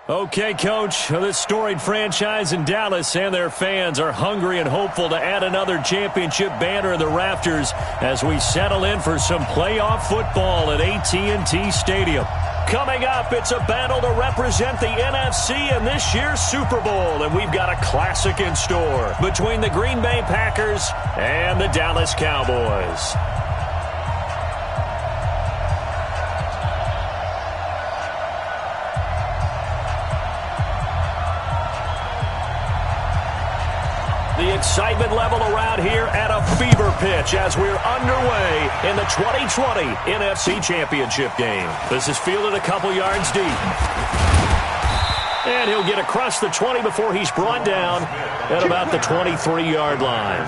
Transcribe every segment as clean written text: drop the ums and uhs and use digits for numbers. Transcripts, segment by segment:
Okay, Coach, this storied franchise in Dallas and their fans are hungry and hopeful to add another championship banner in the rafters as we settle in for some playoff football at AT&T Stadium. Coming up, it's a battle to represent the NFC in this year's Super Bowl, and we've got a classic in store between the Green Bay Packers and the Dallas Cowboys. The excitement level around here at a fever pitch as we're underway in the 2020 NFC Championship game. This is fielded a couple yards deep. And he'll get across the 20 before he's brought down at about the 23-yard line.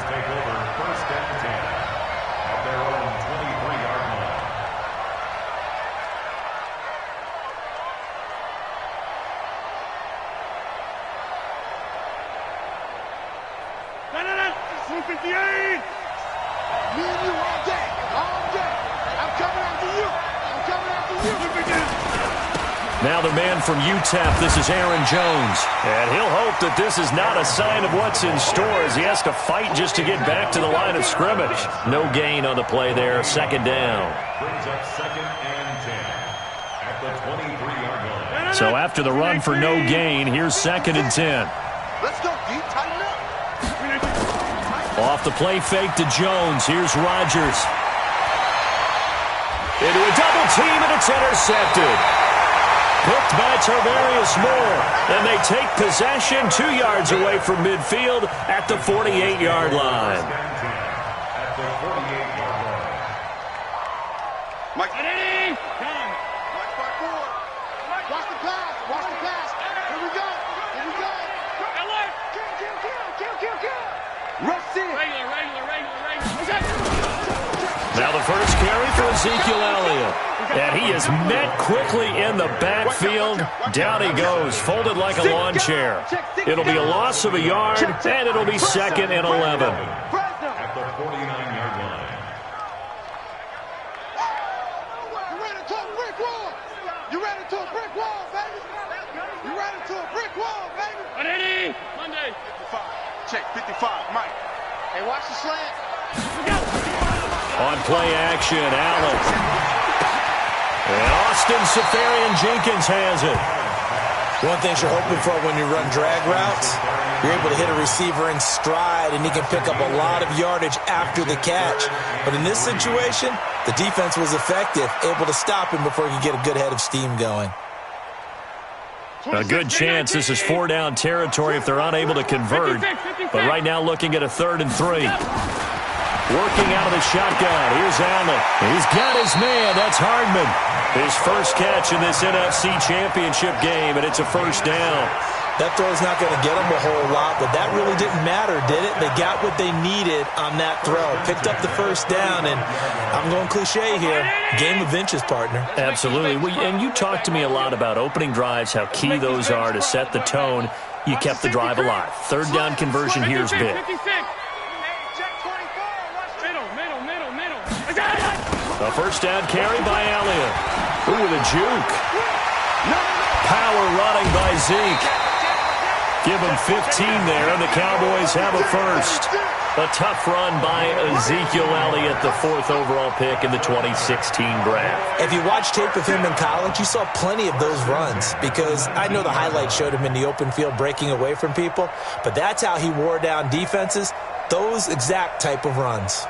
Now the man from UTEP, this is Aaron Jones. And he'll hope that this is not a sign of what's in store as he has to fight just to get back to the line of scrimmage. No gain on the play there, second down. Brings up 2nd and 10 at the 23-yard line. So after the run for no gain, here's 2nd and 10. Let's go deep, tighten up. Off the play fake to Jones. Here's Rodgers. Into a double team, and it's intercepted. Hooked by Tarvarius Moore, and they take possession 2 yards away from midfield at the 48-yard line. At the 48-yard line. Mike, Eddie! Mike, back forward. Watch the pass. Watch the pass. Here we go. Here we go. Kill. Rush in. Regular. Now the first carry for Ezekiel Elliott. And he is met quickly in the backfield. Down he goes, folded like a lawn chair. It'll be a loss of a yard, and it'll be 2nd and 11. At the 49-yard line. You ran into a brick wall. You ran into a brick wall, baby. You ran into a brick wall, baby. Eddie! Monday. 55. Check 55, Mike. Hey, watch the slant. On play action, Allen. And Austin Seferian-Jenkins has it. One thing you're hoping for when you run drag routes, you're able to hit a receiver in stride, and he can pick up a lot of yardage after the catch. But in this situation, the defense was effective, able to stop him before he could get a good head of steam going. A good chance this is 4-down territory if they're unable to convert. But right now looking at a 3rd and 3. Working out of the shotgun. Here's Allen. He's got his man. That's Hardman. His first catch in this NFC Championship game, and it's a 1st down. That throw's not going to get them a whole lot, but that really didn't matter, did it? They got what they needed on that throw. Picked up the 1st down, and I'm going cliche here. Game of inches, partner. Absolutely. And you talked to me a lot about opening drives, how key those are to set the tone. You kept the drive alive. 3rd down conversion here is big. A 1st down carry by Elliott. Ooh, with a juke. Power running by Zeke. Give him 15 there, and the Cowboys have a 1st. A tough run by Ezekiel Elliott, the 4th overall pick in the 2016 draft. If you watch tape of him in college, you saw plenty of those runs because I know the highlights showed him in the open field breaking away from people, but that's how he wore down defenses, those exact type of runs.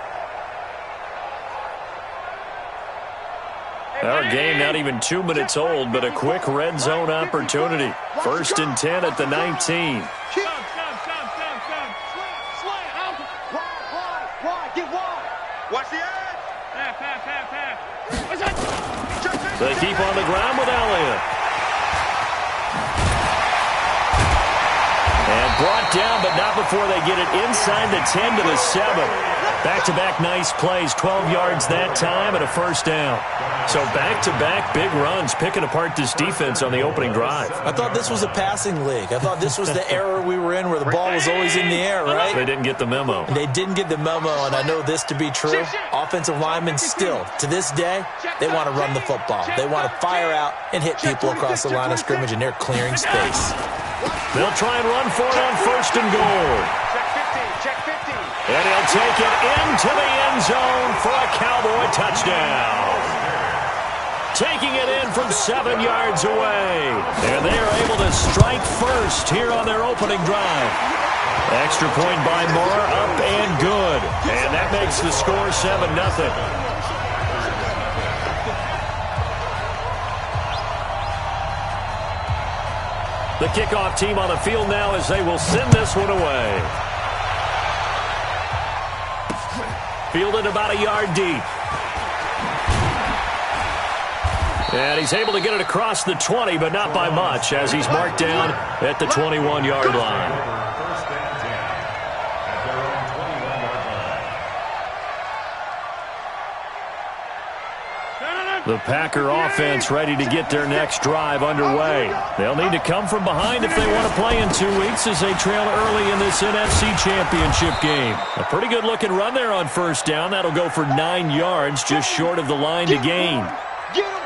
Our game not even 2 minutes old, but a quick red zone opportunity. 1st and 10 at the 19. Watch the edge. They keep on the ground with Elliott. And brought down, but not before they get it inside the 10 to the 7. Back-to-back nice plays, 12 yards that time and a first down. So back-to-back big runs, picking apart this defense on the opening drive. I thought this was a passing league. I thought this was the era we were in where the ball was always in the air, right? They didn't get the memo. They didn't get the memo, and I know this to be true. Offensive linemen still, to this day, they want to run the football. They want to fire out and hit people across the line of scrimmage, and they're clearing space. They'll try and run for it on first and goal. And he'll take it into the end zone for a Cowboy touchdown. Taking it in from 7 yards away. And they are able to strike first here on their opening drive. Extra point by Moore, up and good. And that makes the score 7-0. The kickoff team on the field now as they will send this one away. Fielded about a yard deep. And he's able to get it across the 20, but not by much, as he's marked down at the 21-yard line. The Packer offense ready to get their next drive underway. They'll need to come from behind if they want to play in 2 weeks as they trail early in this NFC Championship game. A pretty good-looking run there on first down. That'll go for 9 yards, just short of the line to gain.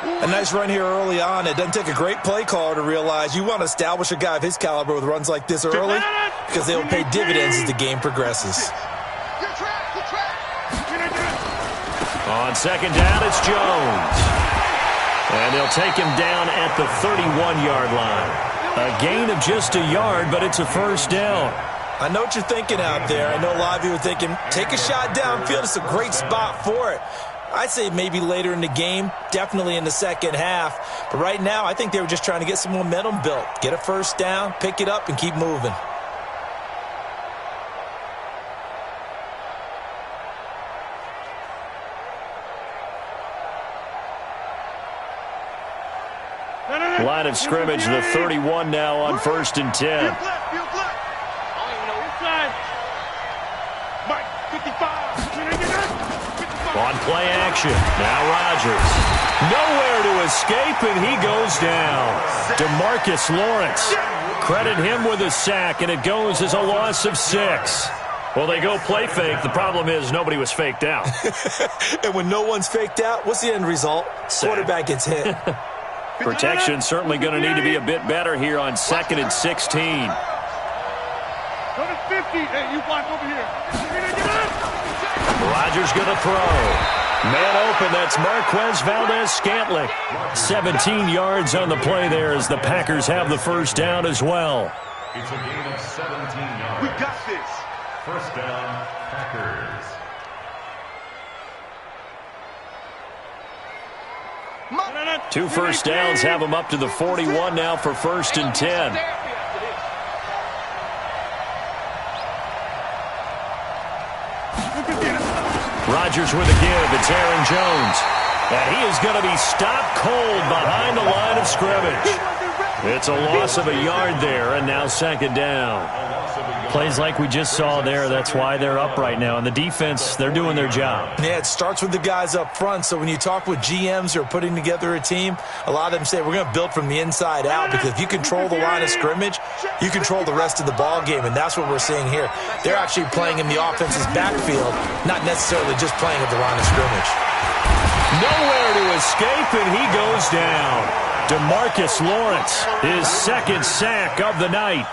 A nice run here early on. It doesn't take a great play caller to realize you want to establish a guy of his caliber with runs like this early because they'll pay dividends as the game progresses. On second down, it's Jones. And they'll take him down at the 31-yard line. A gain of just a yard, but it's a first down. I know what you're thinking out there. I know a lot of you are thinking, take a shot downfield. It's a great spot for it. I'd say maybe later in the game, definitely in the second half. But right now, I think they were just trying to get some momentum built. Get a first down, pick it up, and keep moving. Line of scrimmage, the 31 now on first and 10. On play action, now Rodgers. Nowhere to escape, and he goes down. DeMarcus Lawrence. Credit him with a sack, and it goes as a loss of 6. Well, they go play fake. The problem is nobody was faked out. And when no one's faked out, what's the end result? Quarterback gets hit. Protection certainly going to need to be a bit better here on 2nd and 16. Rodgers going to throw. Man open, that's Marquez Valdez-Scantling. 17 yards on the play there as the Packers have the first down as well. It's a gain of 17 yards. We got this. First down, Packers. 2 first downs have them up to the 41 now for first and 10. Rodgers with a give. It's Aaron Jones. And he is going to be stopped cold behind the line of scrimmage. It's a loss of a yard there, and now second down. Plays like we just saw there, that's why they're up right now. And the defense, they're doing their job. Yeah, it starts with the guys up front. So when you talk with GMs who are putting together a team, a lot of them say we're going to build from the inside out, because if you control the line of scrimmage, you control the rest of the ball game, and that's what we're seeing here. They're actually playing in the offense's backfield, not necessarily just playing at the line of scrimmage. Nowhere to escape, and he goes down. DeMarcus Lawrence, his second sack of the night.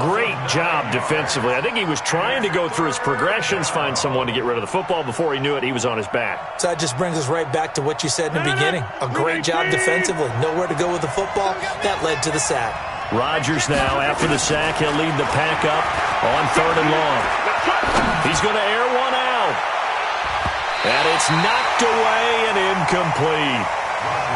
Great job defensively. I think he was trying to go through his progressions, find someone to get rid of the football. Before he knew it, he was on his back. So that just brings us right back to what you said in the beginning. A great job defensively. Nowhere to go with the football. That led to the sack. Rodgers now, after the sack, he'll lead the pack up on 3rd and long. He's going to air one out. And it's knocked away and incomplete.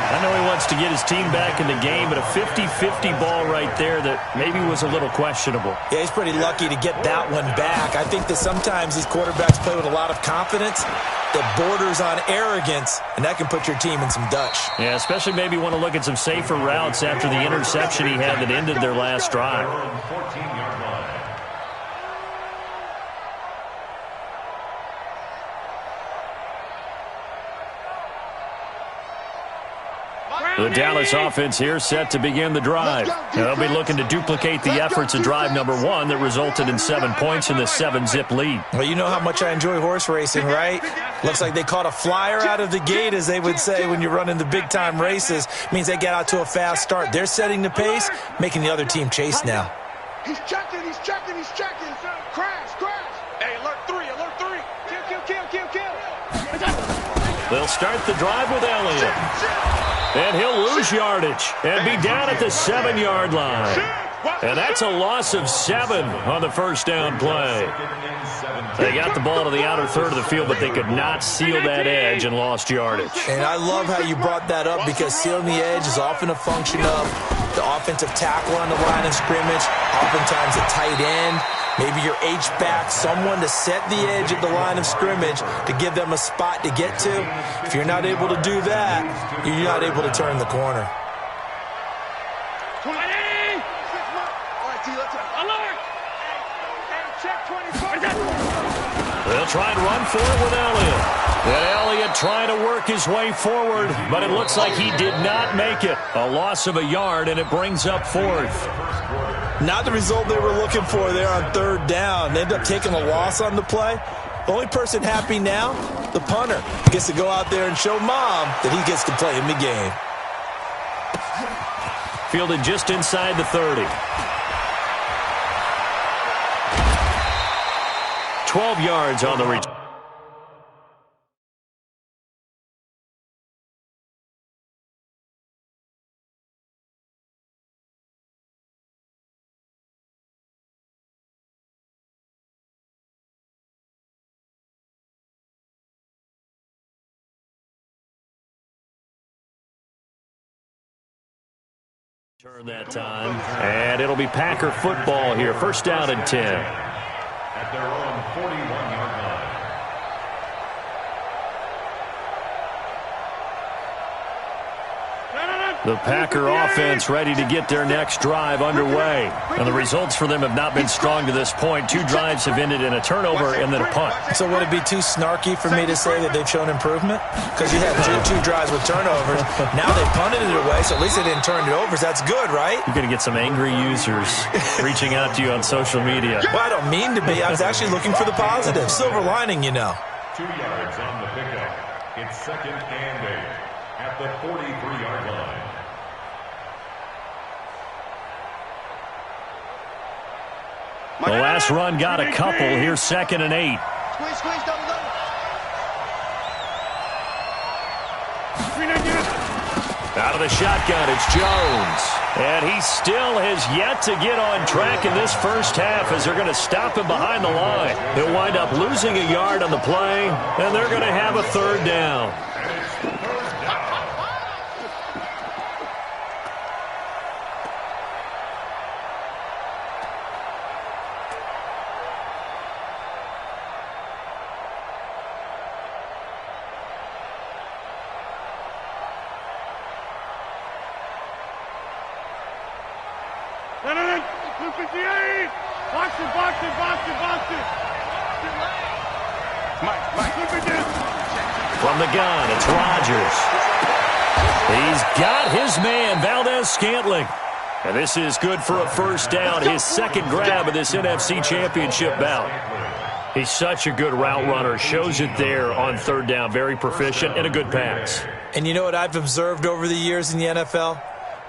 I know he wants to get his team back in the game, but a 50-50 ball right there that maybe was a little questionable. Yeah, he's pretty lucky to get that one back. I think that sometimes these quarterbacks play with a lot of confidence that borders on arrogance, and that can put your team in some Dutch. Yeah, especially maybe want to look at some safer routes after the interception he had that ended their last drive. 14-yard line. The Dallas offense here set to begin the drive. They'll be looking to duplicate the efforts of drive number 1 that resulted in 7 points in the 7-zip lead. Well, you know how much I enjoy horse racing, right? Looks like they caught a flyer out of the gate, as they would say when you're running the big-time races. Means they get out to a fast start. They're setting the pace, making the other team chase now. He's checking. Crash. Hey, alert 3. Kill. They'll start the drive with Elliott. And he'll lose yardage and be down at the 7-yard line. And that's a loss of 7 on the first down play. They got the ball to the outer third of the field, but they could not seal that edge and lost yardage. And I love how you brought that up, because sealing the edge is often a function of the offensive tackle on the line of scrimmage, oftentimes a tight end, maybe your H-back, someone to set the edge at the line of scrimmage to give them a spot to get to. If you're not able to do that, you're not able to turn the corner. They'll try and run for it with Elliott. And Elliott trying to work his way forward, but it looks like he did not make it. A loss of a yard, and it brings up 4th. Not the result they were looking for there on 3rd down. They end up taking a loss on the play. The only person happy now, the punter, gets to go out there and show Mom that he gets to play in the game. Fielded just inside the 30. 12 yards on the return. Turn that time, and it'll be Packer football here. First down and 10. At their own 41-yard line. The Packer offense ready to get their next drive underway. And the results for them have not been strong to this point. 2 drives have ended in a turnover and then a punt. So would it be too snarky for me to say that they've shown improvement? Because you had two drives with turnovers. Now they punted it away, so at least they didn't turn it over. So that's good, right? You're going to get some angry users reaching out to you on social media. Well, I don't mean to be. I was actually looking for the positive. Silver lining, you know. 2 yards on the pickup. It's 2nd and 8 at the 43-yard line. The last run got a couple. Here's 2nd and 8. Squeeze, double. Out of the shotgun, it's Jones. And he still has yet to get on track in this first half, as they're going to stop him behind the line. He'll wind up losing a yard on the play, and they're going to have a 3rd down. From the gun, it's Rodgers. He's got his man, Valdez-Scantling. And this is good for a first down, his 2nd grab of this NFC Championship bout. He's such a good route runner. Shows it there on 3rd down. Very proficient and a good pass. And you know what I've observed over the years in the NFL?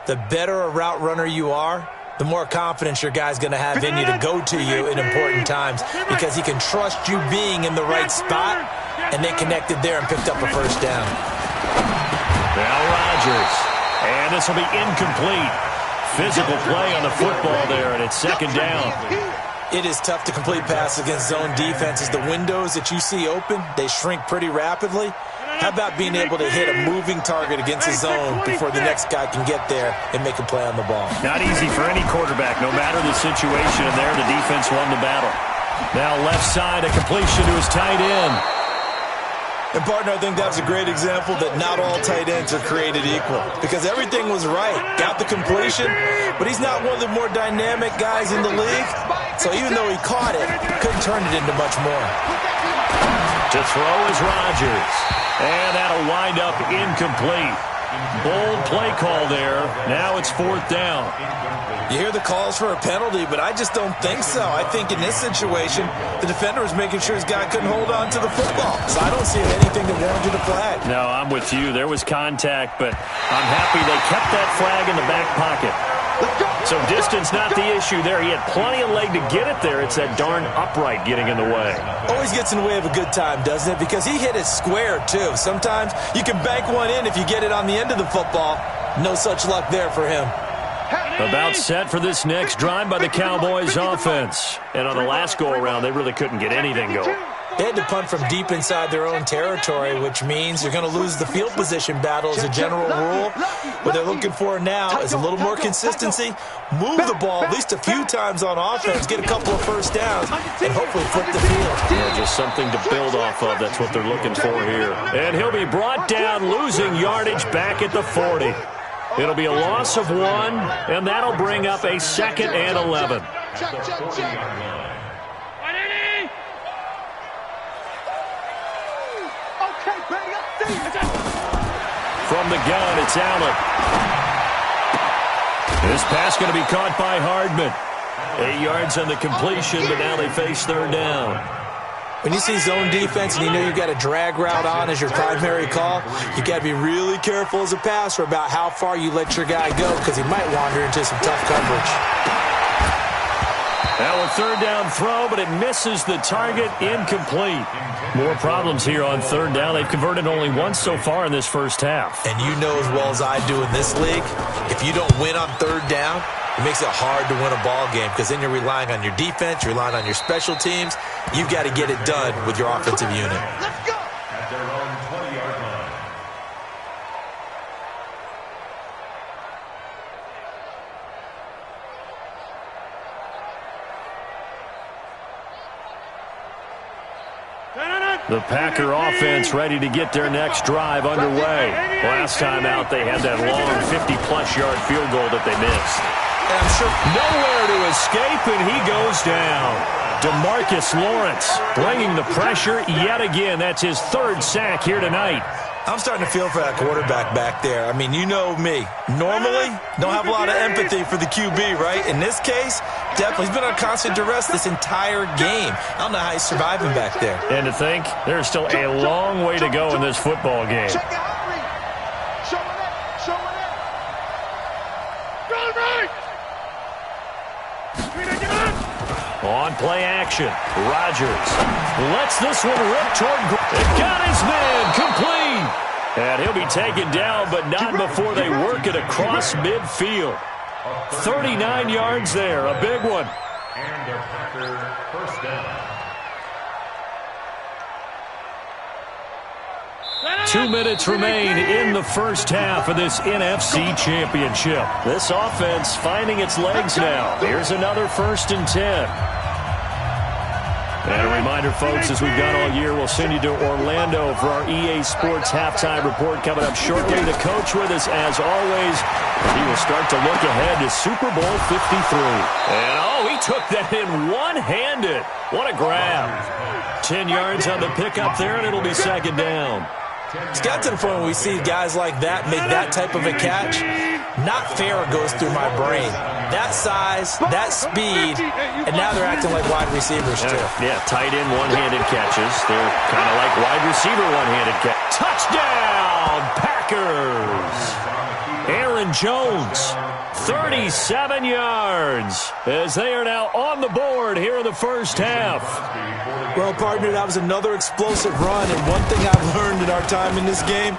The better a route runner you are, the more confidence your guy's going to have in you to go to you in important times, because he can trust you being in the right spot, and they connected there and picked up a first down. Now Rodgers, and this will be incomplete. Physical play on the football there, and it's 2nd down. It is tough to complete passes against zone defenses. The windows that you see open, they shrink pretty rapidly. How about being able to hit a moving target against a zone before the next guy can get there and make a play on the ball? Not easy for any quarterback, no matter the situation. And there, the defense won the battle. Now left side, a completion to his tight end. And, partner, I think that was a great example that not all tight ends are created equal, because everything was right. Got the completion, but he's not one of the more dynamic guys in the league. So even though he caught it, couldn't turn it into much more. To throw is Rodgers. And that'll wind up incomplete. Bold play call there. Now it's 4th down. You hear the calls for a penalty, but I just don't think so. I think in this situation, the defender was making sure his guy couldn't hold on to the football. So I don't see anything that warranted a flag. No, I'm with you. There was contact, but I'm happy they kept that flag in the back pocket. So distance not the issue there. He had plenty of leg to get it there. It's that darn upright getting in the way. Always gets in the way of a good time, doesn't it? Because he hit it square, too. Sometimes you can bank one in if you get it on the end of the football. No such luck there for him. About set for this next drive by the Cowboys offense. And on the last go-around, they really couldn't get anything going. They had to punt from deep inside their own territory, which means you're going to lose the field position battle as a general rule. What they're looking for now is a little more consistency, move the ball at least a few times on offense, get a couple of first downs, and hopefully flip the field. Yeah, just something to build off of. That's what they're looking for here. And he'll be brought down, losing yardage back at the 40. It'll be a loss of 1, and that'll bring up a 2nd and 11. From the gun, it's Allen. This pass going to be caught by Hardman. 8 yards on the completion, but now they face 3rd down. When you see zone defense and you know you've got a drag route on as your primary call, you got to be really careful as a passer about how far you let your guy go because he might wander into some tough coverage. Now a 3rd down throw, but it misses the target, incomplete. More problems here on 3rd down. They've converted only once so far in this first half. And you know as well as I do in this league, if you don't win on 3rd down, it makes it hard to win a ball game because then you're relying on your defense, you're relying on your special teams. You've got to get it done with your offensive unit. At their own 20-yard line. The Packer offense ready to get their next drive underway. Last time out, they had that long 50-plus yard field goal that they missed. And I'm sure nowhere to escape, and he goes down. DeMarcus Lawrence bringing the pressure yet again. That's his 3rd sack here tonight. I'm starting to feel for that quarterback back there. I mean, you know me. Normally, don't have a lot of empathy for the QB, right? In this case, definitely. He's been on constant duress this entire game. I don't know how he's surviving back there. And to think, there's still a long way to go in this football game. On play action, Rodgers lets this one rip toward. It got his man complete. And he'll be taken down, but not before they work it across midfield. 39 yards there, a big one. And a Packer 1st down. 2 minutes remain in the first half of this NFC Championship. This offense finding its legs now. Here's another 1st and 10. And a reminder, folks, as we've done all year, we'll send you to Orlando for our EA Sports halftime report coming up shortly. The coach with us, as always. He will start to look ahead to Super Bowl 53. And, he took that in one-handed. What a grab. 10 yards on the pickup there, and it'll be 2nd down. It's got to the point where we see guys like that make that type of a catch. Not fair goes through my brain. That size, that speed, and now they're acting like wide receivers too. Yeah, tight end one-handed catches. They're kind of like wide receiver one-handed catch. Touchdown, Packers! Aaron Jones, 37 yards, as they are now on the board here in the first half. Well, partner, that was another explosive run, and one thing I've learned in our time in this game,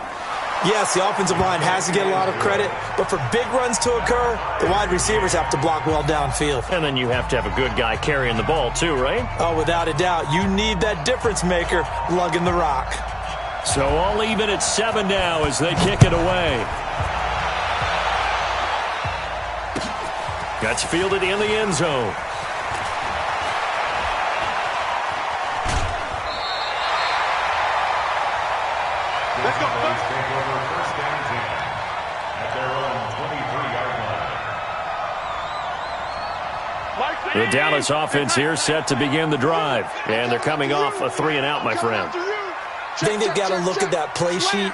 yes, the offensive line has to get a lot of credit, but for big runs to occur, the wide receivers have to block well downfield. And then you have to have a good guy carrying the ball too, right? Oh, without a doubt. You need that difference maker lugging the rock. So all even at 7 now as they kick it away. Gets fielded in the end zone. Let's go. Take over 1st and 10 at their own 23-yard line. The Dallas offense here set to begin the drive. And they're coming off a 3-and-out, my friend. I think they've got to look at that play sheet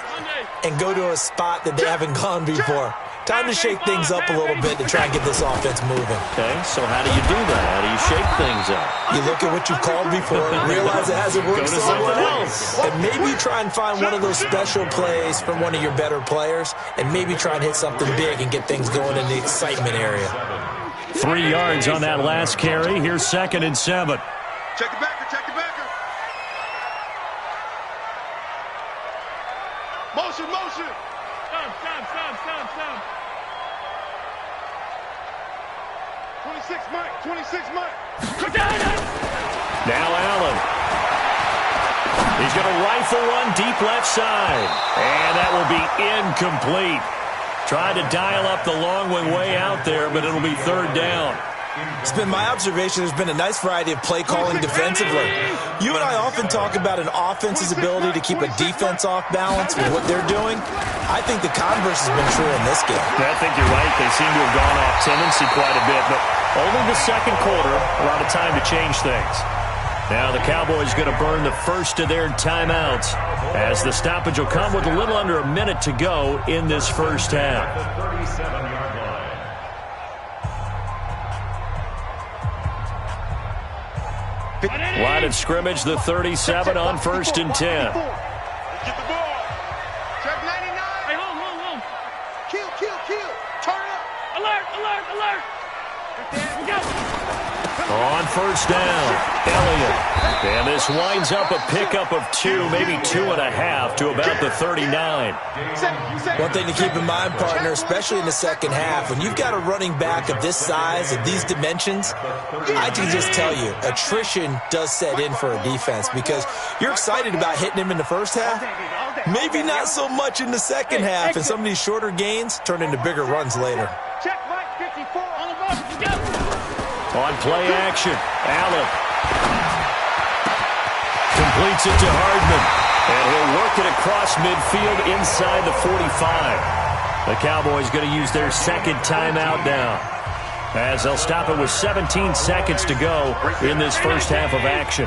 and go to a spot that they haven't gone before. Time to shake things up a little bit to try and get this offense moving. Okay, so how do you do that? How do you shake things up? You look at what you've called before, realize it hasn't worked Go to so something well, else. and maybe try and find one of those special plays from one of your better players, and maybe try and hit something big and get things going in the excitement area. 3 yards on that last carry. Here's 2nd and 7. Check the backer, check the backer. Motion, motion. Stop. 26 Mike, 26 Mike. Now Allen. He's going to rifle one deep left side. And that will be incomplete. Tried to dial up the long one way out there, but it'll be 3rd down. It's been my observation there's been a nice variety of play calling defensively. You and I often talk about an offense's ability to keep a defense off balance with what they're doing. I think the converse has been true in this game. I think you're right. They seem to have gone off tendency quite a bit, but only the 2nd quarter, a lot of time to change things. Now the Cowboys going to burn the first of their timeouts as the stoppage will come with a little under a minute to go in this first half. Line of scrimmage, the 37 on 1st and 10. Get the ball. Check 99. Hey, hold. Kill. Turn up. Alert. We go. On 1st down, Elliott. And this winds up a pickup of 2, maybe 2.5 to about the 39. One thing to keep in mind, partner, especially in the second half, when you've got a running back of this size, of these dimensions, I can just tell you, attrition does set in for a defense because you're excited about hitting him in the first half, maybe not so much in the second half, and some of these shorter gains turn into bigger runs later. Check Mike 54 on the ball. On play action, Allen completes it to Hardman, and he'll work it across midfield inside the 45. The Cowboys going to use their 2nd timeout now, as they'll stop it with 17 seconds to go in this first half of action.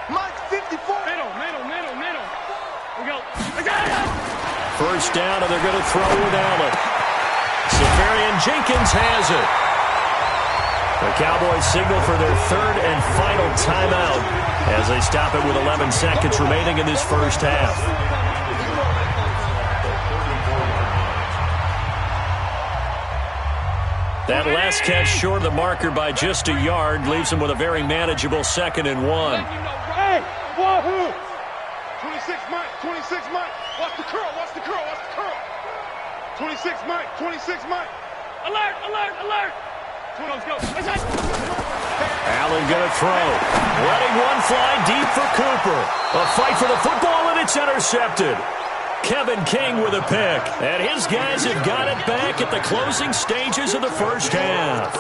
Mike 54. Middle. We go. First down, and they're going to throw with Allen. Safarian Jenkins has it. The Cowboys signal for their 3rd and final timeout as they stop it with 11 seconds remaining in this first half. That last catch short of the marker by just a yard leaves them with a very manageable 2nd and 1. Hey, wahoo! 26 Mike. Watch the curl. 26 Mike. Alert. Let's go. Allen going to throw. Letting one fly deep for Cooper. A fight for the football, and it's intercepted. Kevin King with a pick. And his guys have got it back at the closing stages of the first half.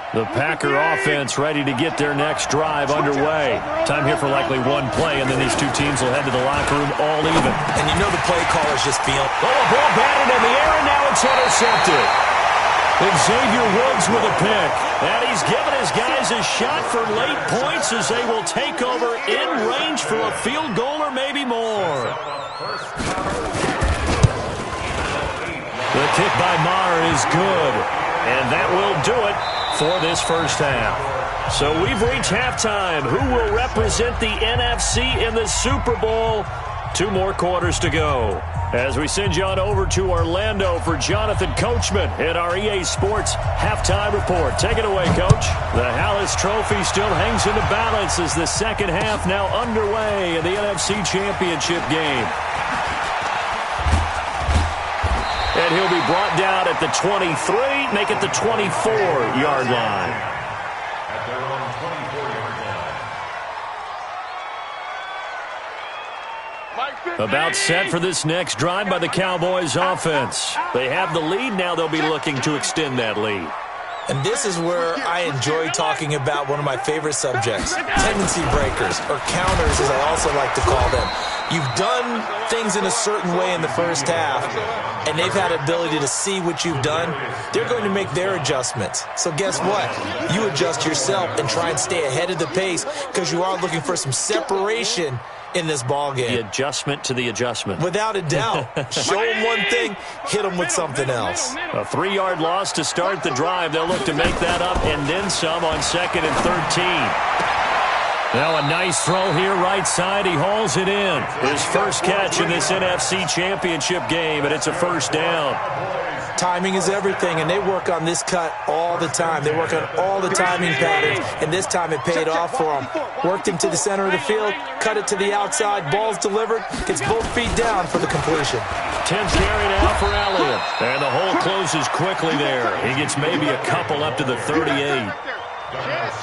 The Packer offense ready to get their next drive underway. Time here for likely one play, and then these two teams will head to the locker room all even. And you know the play callers just feel. Oh, a ball batted in the air, and now it's intercepted. Xavier Woods with a pick. And he's given his guys a shot for late points as they will take over in range for a field goal or maybe more. The kick by Maher is good. And that will do it for this first half. So we've reached halftime. Who will represent the NFC in the Super Bowl? 2 more quarters to go. As we send you on over to Orlando for Jonathan Coachman at our EA Sports Halftime Report. Take it away, Coach. The Hallis Trophy still hangs in the balance as the second half now underway in the NFC Championship game. And he'll be brought down at the 23, make it the 24-yard line. At their own 24-yard line. About set for this next drive by the Cowboys offense. They have the lead. Now they'll be looking to extend that lead. And this is where I enjoy talking about one of my favorite subjects, tendency breakers, or counters as I also like to call them. You've done things in a certain way in the first half, and they've had ability to see what you've done. They're going to make their adjustments. So guess what? You adjust yourself and try and stay ahead of the pace because you are looking for some separation in this ball game. The adjustment to the adjustment. Without a doubt. Show them one thing, hit them with something else. A 3-yard loss to start the drive. They'll look to make that up and then some on 2nd and 13. Now a nice throw here right side. He hauls it in. His first catch in this NFC Championship game, and it's a first down. Timing is everything, and they work on this cut all the time. They work on all the timing patterns, and this time it paid off for them. Worked him to the center of the field, cut it to the outside, ball's delivered, gets both feet down for the completion. 10th carry now for Elliott. And the hole closes quickly there. He gets maybe a couple up to the 38.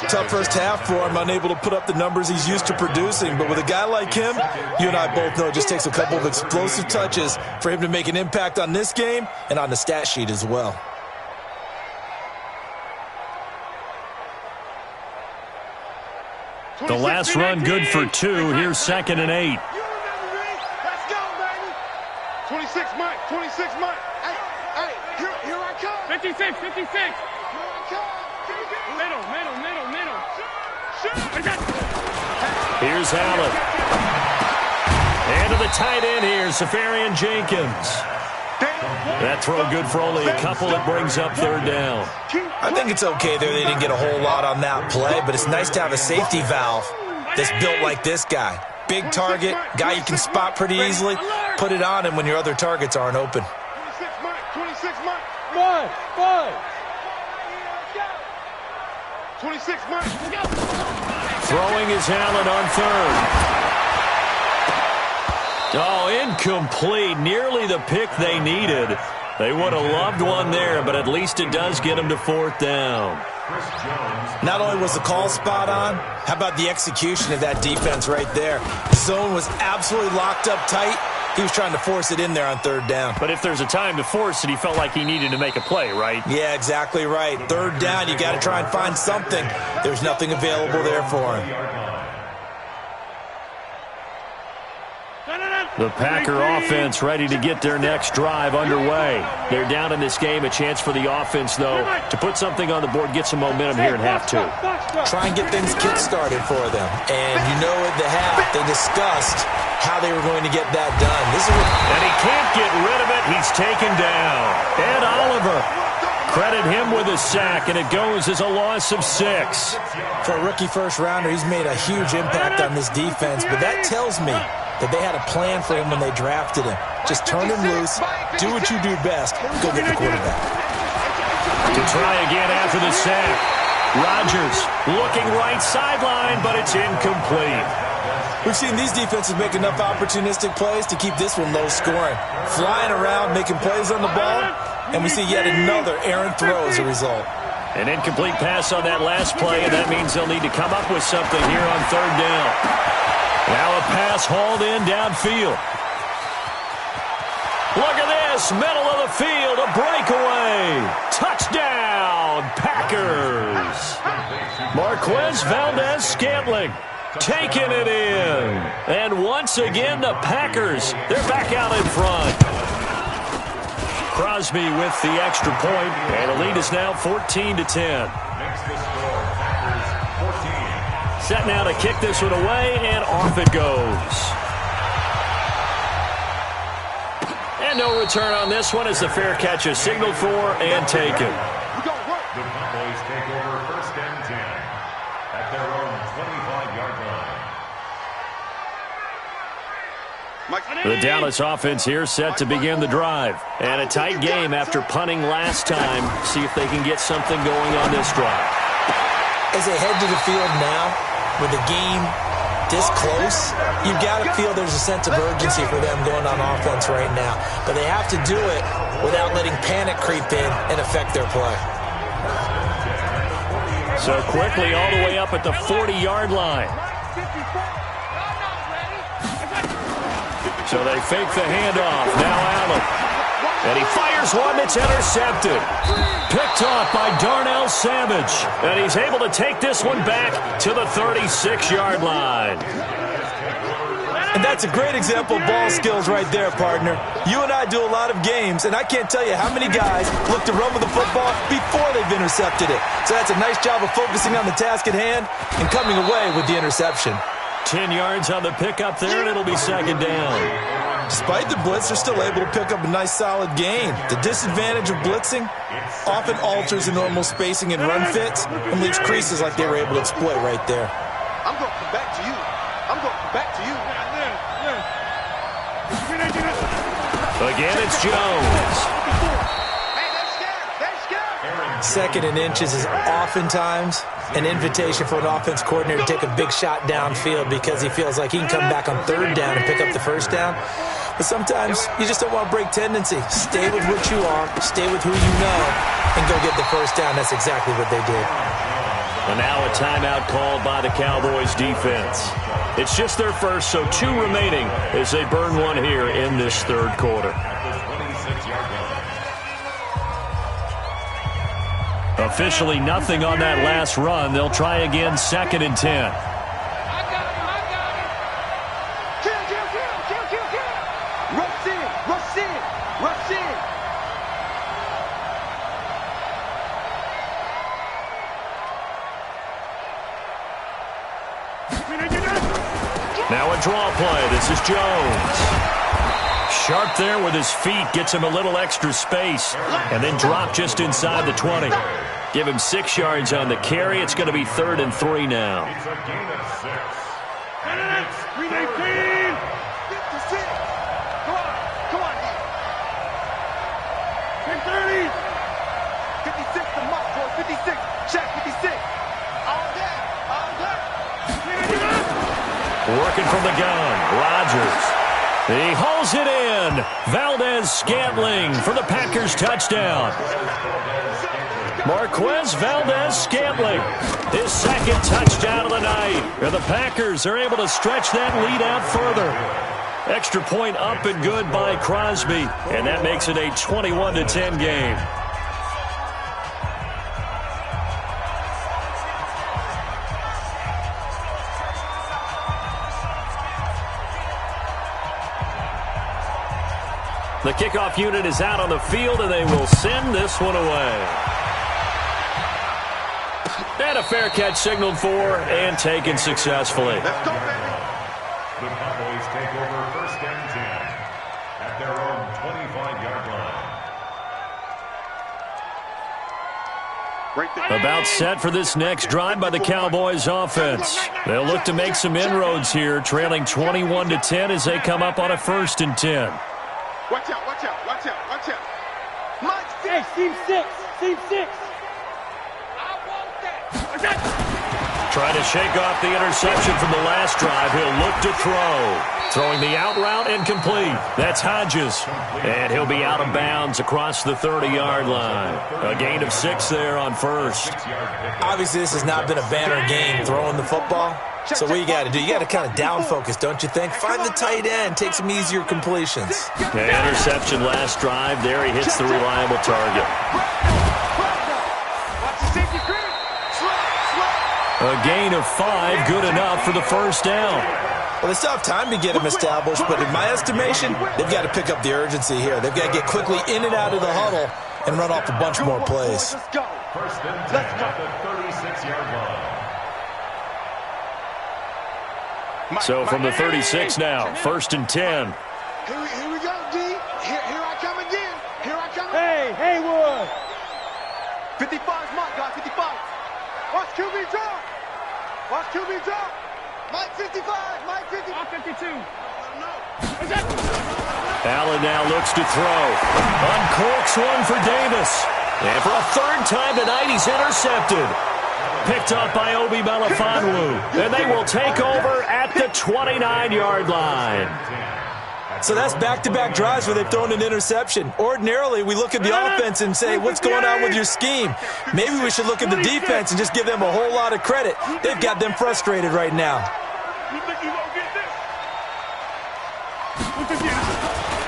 Tough first half for him, unable to put up the numbers he's used to producing. But with a guy like him, you and I both know it just takes a couple of explosive touches for him to make an impact on this game and on the stat sheet as well. The last run good for 2. Here's 2nd and 8. Let's go, baby. 26 Mike, 26 Mike. Hey, here I come. 56, 56. Here I come. Middle. Here's Allen. And to the tight end here, Safarian Jenkins. That throw good for only a couple. It brings up 3rd down. I think it's okay there. They didn't get a whole lot on that play, but it's nice to have a safety valve that's built like this guy. Big target, guy you can spot pretty easily. Put it on him when your other targets aren't open. 26 Mike, 26 Mike. One. 26 Mike. Throwing is Allen on 3rd. Oh, incomplete. Nearly the pick they needed. They would have loved one there, but at least it does get them to 4th down. Not only was the call spot on, how about the execution of that defense right there? Zone was absolutely locked up tight. He was trying to force it in there on 3rd down. But if there's a time to force it, he felt like he needed to make a play, right? Yeah, exactly right. 3rd down, you got to try and find something. There's nothing available there for him. The Packer offense ready to get their next drive underway. They're down in this game. A chance for the offense, though, to put something on the board, get some momentum here in half 2. Try and get things kick-started for them. And you know at the half, they discussed how they were going to get that done. And he can't get rid of it. He's taken down. Ed Oliver. Credit him with a sack, and it goes as a loss of 6. For a rookie first-rounder, he's made a huge impact on this defense, but that tells me that they had a plan for him when they drafted him. Just turn him loose, do what you do best, go get the quarterback. To try again after the sack. Rodgers looking right sideline, but it's incomplete. We've seen these defenses make enough opportunistic plays to keep this one low scoring. Flying around, making plays on the ball, and we see yet another errant throw as a result. An incomplete pass on that last play, and that means they'll need to come up with something here on 3rd down. Now a pass hauled in downfield. Look at this, middle of the field, a breakaway. Touchdown, Packers. Marquez Valdez-Scantling taking it in. And once again, the Packers, they're back out in front. Crosby with the extra point, and the lead is now 14-10. Set now to kick this one away, and off it goes. And no return on this one as the fair catch is signaled for and taken. The Cowboys take over 1st and 10 at their own 25-yard line. The Dallas offense here set to begin the drive. And a tight game after punting last time. See if they can get something going on this drive. As they head to the field now, with the game this close, you've got to feel there's a sense of urgency for them going on offense right now. But they have to do it without letting panic creep in and affect their play. So quickly all the way up at the 40-yard line. So they fake the handoff. Now Allen. And he fires one that's intercepted. Picked off by Darnell Savage. And he's able to take this one back to the 36-yard line. And that's a great example of ball skills right there, partner. You and I do a lot of games, and I can't tell you how many guys look to run with the football before they've intercepted it. So that's a nice job of focusing on the task at hand and coming away with the interception. 10 yards on the pickup there, and it'll be second down. Despite the blitz, they're still able to pick up a nice solid gain. The disadvantage of blitzing often alters the normal spacing and run fits and leaves creases like they were able to exploit right there. I'm going to come back to you. I'm going to come back to you. Again, it's Jones. Hey, they're scared. They're scared. Second and inches is oftentimes an invitation for an offense coordinator to take a big shot downfield because he feels like he can come back on third down and pick up the first down. But sometimes you just don't want to break tendency. Stay with what you are, stay with who you know, and go get the first down. That's exactly what they did. And now a timeout called by the Cowboys defense. It's just their first, so 2 remaining as they burn one here in this third quarter. Officially nothing on that last run. They'll try again, second and 10. I got him. Kill. Rush in. Now a draw play. This is Jones. Sharp there with his feet. Gets him a little extra space. And then drop just inside the 20. Give him 6 yards on the carry. It's going to be 3rd and 3 now. It's a gain of 6. 319. 56. Come on. 1030. 56 to Mike, boy. 56. Check 56. All day. Working from the gun. Rodgers. He hauls it in. Valdez-Scantling for the Packers touchdown. Marquez Valdez-Scantling, his second touchdown of the night. And the Packers are able to stretch that lead out further. Extra point up and good by Crosby. And that makes it a 21-10 game. The kickoff unit is out on the field, and they will send this one away. And a fair catch signaled for and taken successfully. Let's go, baby. The Cowboys take over 1st and 10 at their own 25-yard line. Right there. About set for this next drive by the Cowboys offense. They'll look to make some inroads here, trailing 21-10 as they come up on a 1st and 10. Watch out. Mike, Hey, seam 6. I want that. Trying to shake off the interception from the last drive. He'll look to throw. Throwing the out route incomplete. That's Hodges. And he'll be out of bounds across the 30-yard line. A gain of 6 there on 1st. Obviously, this has not been a banner game throwing the football. So what you got to do, you got to kind of down focus, don't you think? Find the tight end, take some easier completions. The interception last drive. There he hits the reliable target. Watch the safety screen. A gain of 5, good enough for the first down. Well, they still have time to get them established, but in my estimation, they've got to pick up the urgency here. They've got to get quickly in and out of the huddle and run off a bunch more plays. Let's go. 1st and 10 at the 36-yard line. So from the 36 now, 1st and 10. Here we go, D. Here I come again. Hey, Haywood. 55's Mike, guys. 55. Watch QB drop. Mike 55. Mike 50. I'm 52. Allen now looks to throw. Uncorks one for Davis. And for a 3rd time tonight, he's intercepted. Picked up by Obi Melifonwu. And they will take over at the 29-yard line. So that's back-to-back drives where they've thrown an interception. Ordinarily, we look at the offense and say, what's going on with your scheme? Maybe we should look at the defense and just give them a whole lot of credit. They've got them frustrated right now.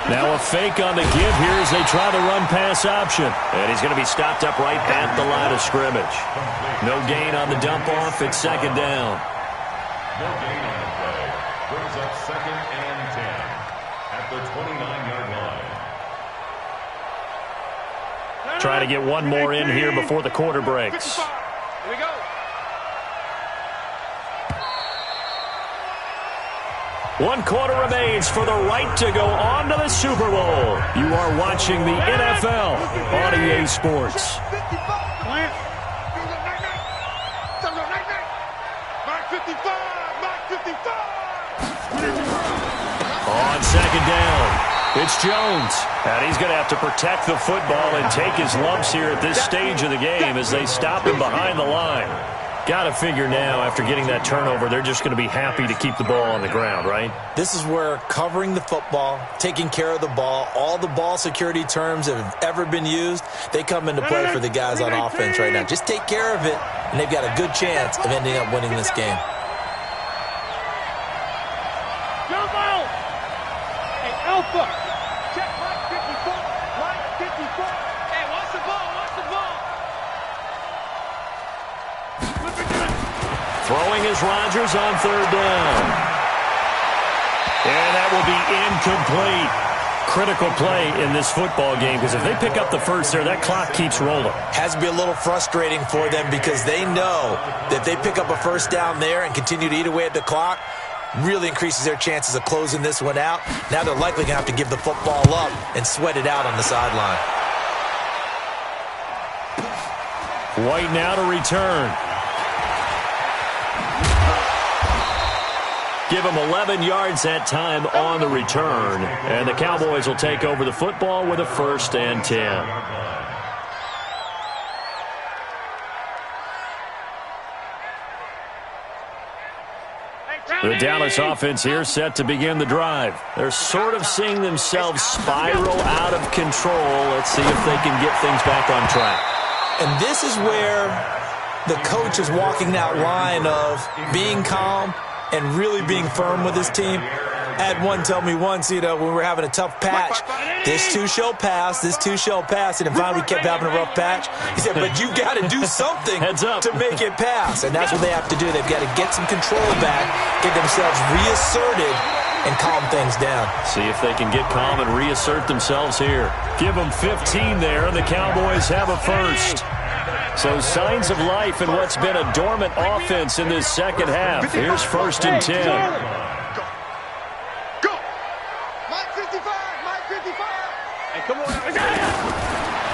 Now a fake on the give here as they try the run-pass option. And he's going to be stopped up right at the line of scrimmage. No gain on the dump-off. It's 2nd down. No gain on the play. brings up 2nd and 10 at the 29-yard line. Trying to get one more in here before the quarter breaks. Here we go. One quarter remains for the right to go on to the Super Bowl. You are watching the NFL on EA Sports. On second down, it's Jones. And he's going to have to protect the football and take his lumps here at this stage of the game as they stop him behind the line. Got to figure now, after getting that turnover, they're just going to be happy to keep the ball on the ground, right? This is where covering the football, taking care of the ball, all the ball security terms that have ever been used, they come into play for the guys on offense right now. Just take care of it, and they've got a good chance of ending up winning this game. Hey, Alpha. Check Mike 54. Mike 54. Hey, watch the ball. Watch the ball. Throwing is Rodgers on third down. And that will be incomplete. Critical play in this football game, because if they pick up the first there, that clock keeps rolling. Has to be a little frustrating for them because they know that if they pick up a first down there and continue to eat away at the clock, really increases their chances of closing this one out. Now they're likely going to have to give the football up and sweat it out on the sideline. White now to return. Give him 11 yards that time on the return. And the Cowboys will take over the football with a 1st and 10. The Dallas offense here set to begin the drive. They're sort of seeing themselves spiral out of control. Let's see if they can get things back on track. And this is where the coach is walking that line of being calm and really being firm with his team. I had one tell me once, when we were having a tough patch, this too shall pass, this too shall pass, and finally we kept having a rough patch. He said, but you got to do something to make it pass, and that's what they have to do. They've got to get some control back, get themselves reasserted, and calm things down. See if they can get calm and reassert themselves here. Give them 15 there, and the Cowboys have a first. So signs of life in what's been a dormant offense in this second half. Here's 1st and 10. Go. Mike 55. Mike 55. Hey, come on.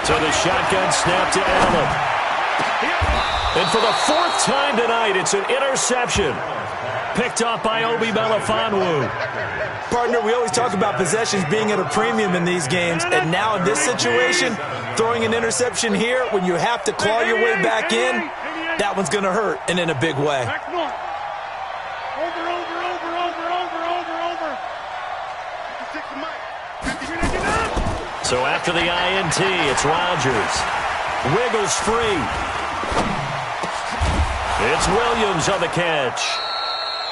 So the shotgun snap to Allen. And for the 4th time tonight, it's an interception. Picked off by Obi Melifonwu. Partner, we always talk about possessions being at a premium in these games, and now in this situation, throwing an interception here when you have to claw your way back in, that one's going to hurt, and in a big way. So after the INT, it's Rodgers. Wiggles free. It's Williams on the catch.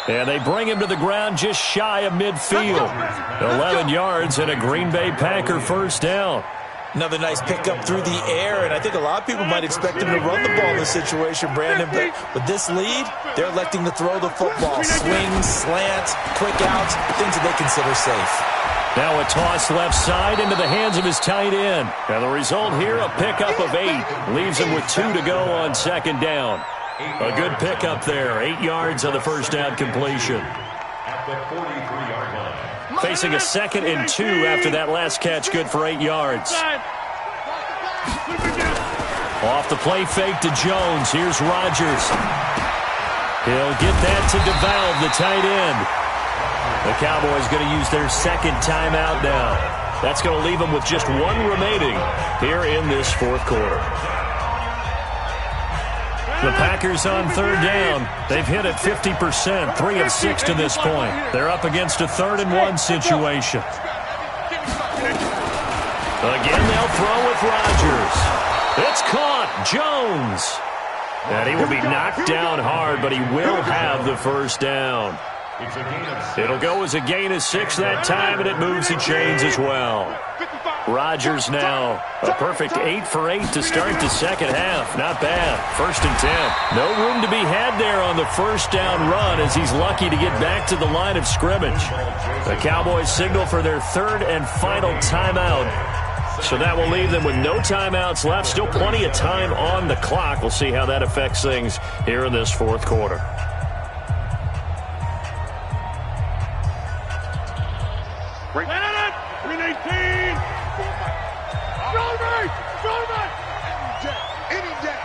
And they bring him to the ground just shy of midfield. 11 yards and a Green Bay Packer 1st down. Another nice pickup through the air, and I think a lot of people might expect him to run the ball in this situation, Brandon, but with this lead, they're electing to throw the football. Swings, slants, quick outs, things that they consider safe. Now a toss left side into the hands of his tight end. And the result here, a pickup of 8. Leaves him with 2 to go on 2nd down. A good pickup there. 8 yards on the 1st down completion. At the 43-yard line. Facing a 2nd and 2 after that last catch, good for 8 yards. Off the play fake to Jones. Here's Rodgers. He'll get that to devalve the tight end. The Cowboys going to use their 2nd timeout now. That's going to leave them with just 1 remaining here in this 4th quarter. The Packers on 3rd down. They've hit it 50%, 3 of 6 to this point. They're up against a 3rd and 1 situation. Again, they'll throw with Rodgers. It's caught. Jones. And he will be knocked down hard, but he will have the 1st down. It'll go as a gain of 6 that time, and it moves the chains as well. 55. Rodgers now a perfect 8 for 8 to start the second half. Not bad. 1st and 10. No room to be had there on the first down run as he's lucky to get back to the line of scrimmage. The Cowboys signal for their 3rd and final timeout. So that will leave them with no timeouts left. Still plenty of time on the clock. We'll see how that affects things here in this 4th quarter. Break. 318. Shoulder. Any day.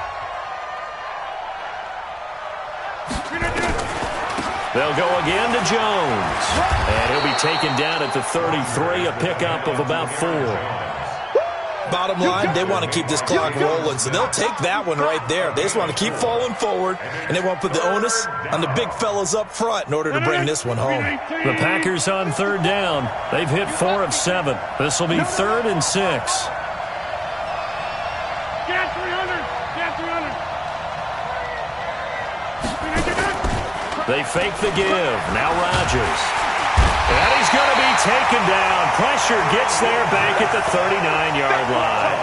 They'll go again to Jones. And he'll be taken down at the 33, a pickup of about 4. Bottom line, they want to keep this clock rolling, so they'll take that one right there. They just want to keep falling forward, and they want to put the onus on the big fellas up front in order to bring this one home. The Packers on 3rd down. They've hit 4 of 7. This will be 3rd and 6. Get 300. Get 300. They fake the give. Now Rodgers. And he's going to be taken down. Pressure gets there back at the 39-yard line.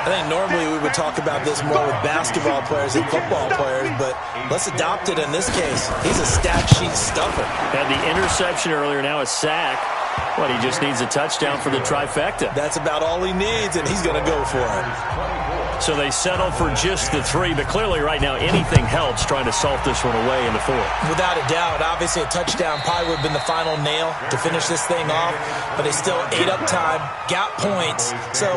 I think normally we would talk about this more with basketball players and football players, but let's adopt it in this case. He's a stat sheet stuffer. Had the interception earlier, now a sack. What, he just needs a touchdown for the trifecta. That's about all he needs, and he's going to go for it. So they settle for just the 3, but clearly right now anything helps trying to salt this one away in the 4th. Without a doubt, obviously a touchdown probably would have been the final nail to finish this thing off, but they still ate up time, got points. So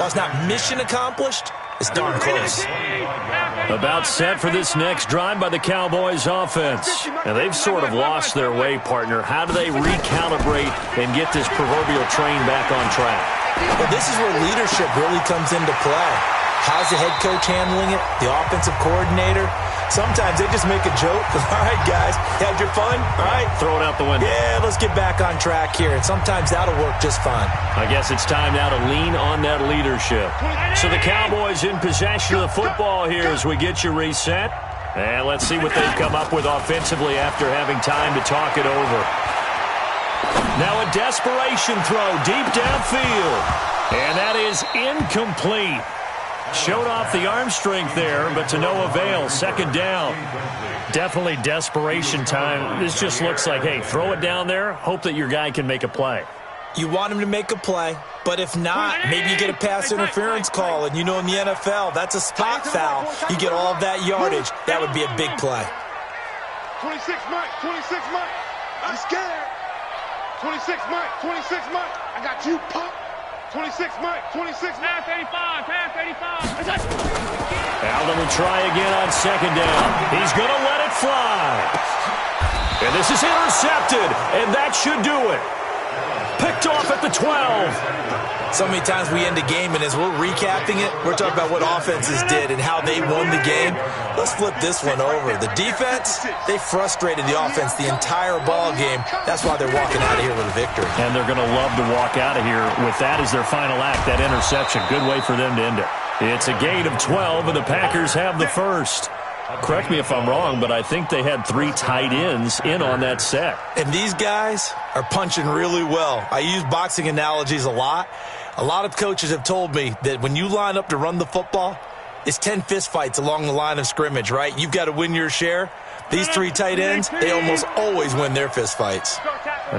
while it's not mission accomplished, it's darn close. About set for this next drive by the Cowboys offense. And they've sort of lost their way, partner. How do they recalibrate and get this proverbial train back on track? Well, this is where leadership really comes into play. How's the head coach handling it? The offensive coordinator? Sometimes they just make a joke. All right, guys, you had your fun? All right. Throw it out the window. Yeah, let's get back on track here. And sometimes that'll work just fine. I guess it's time now to lean on that leadership. So the Cowboys in possession of the football here as we get you reset. And let's see what they've come up with offensively after having time to talk it over. Now a desperation throw deep downfield. And that is incomplete. Showed off the arm strength there, but to no avail. 2nd down. Definitely desperation time. This just looks like, hey, throw it down there, hope that your guy can make a play. You want him to make a play, but if not, maybe you get a pass interference call, and you know in the NFL, that's a spot foul. You get all of that yardage. That would be a big play. 26 Mike, 26 Mike. I'm scared. 26 Mike, 26 Mike. I got you, pop. 26 Mike, 26 Pass 85, pass 85. Allen will try again on 2nd down. He's going to let it fly. And this is intercepted, and that should do it. Picked off at the 12. So many times we end a game, and as we're recapping it, we're talking about what offenses did and how they won the game. Let's flip this one over. The defense, they frustrated the offense the entire ball game. That's why they're walking out of here with a victory. And they're going to love to walk out of here with that as their final act, that interception. Good way for them to end it. It's a gain of 12, and the Packers have the first. Correct me if I'm wrong, but I think they had 3 tight ends in on that set. And these guys are punching really well. I use boxing analogies a lot. A lot of coaches have told me that when you line up to run the football, it's 10 fistfights along the line of scrimmage, right? You've got to win your share. These 3 tight ends, they almost always win their fistfights.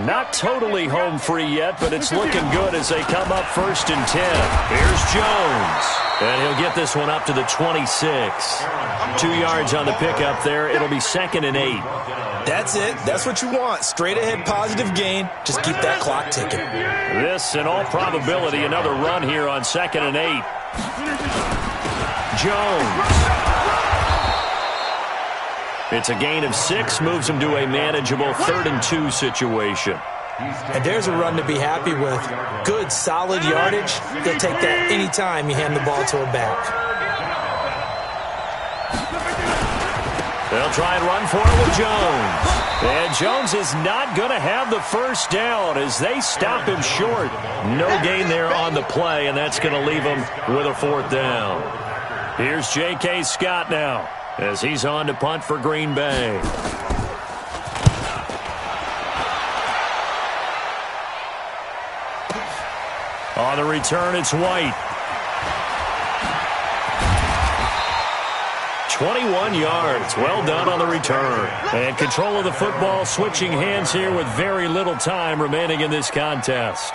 Not totally home free yet, but it's looking good as they come up 1st and 10. Here's Jones. And he'll get this one up to the 26. 2 yards on the pickup there. It'll be 2nd and 8. That's it. That's what you want. Straight ahead positive gain. Just keep that clock ticking. This, in all probability, another run here on 2nd and 8. Jones. It's a gain of 6, moves him to a manageable 3rd and 2 situation. And there's a run to be happy with. Good, solid yardage. He'll take that anytime you hand the ball to a back. They'll try and run for it with Jones. And Jones is not going to have the first down as they stop him short. No gain there on the play, and that's going to leave him with a 4th down. Here's J.K. Scott now as he's on to punt for Green Bay. On the return, it's White. 21 yards. Well done on the return. And control of the football switching hands here with very little time remaining in this contest.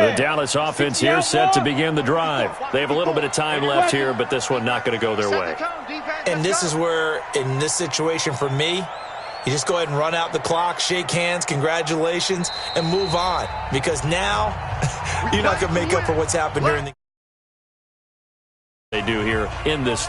The Dallas offense here set to begin the drive. They have a little bit of time left here, but this one not going to go their way. And this is where, in this situation for me, you just go ahead and run out the clock, shake hands, congratulations, and move on. Because now, you're not going to make up for what's happened during the... They do here in this...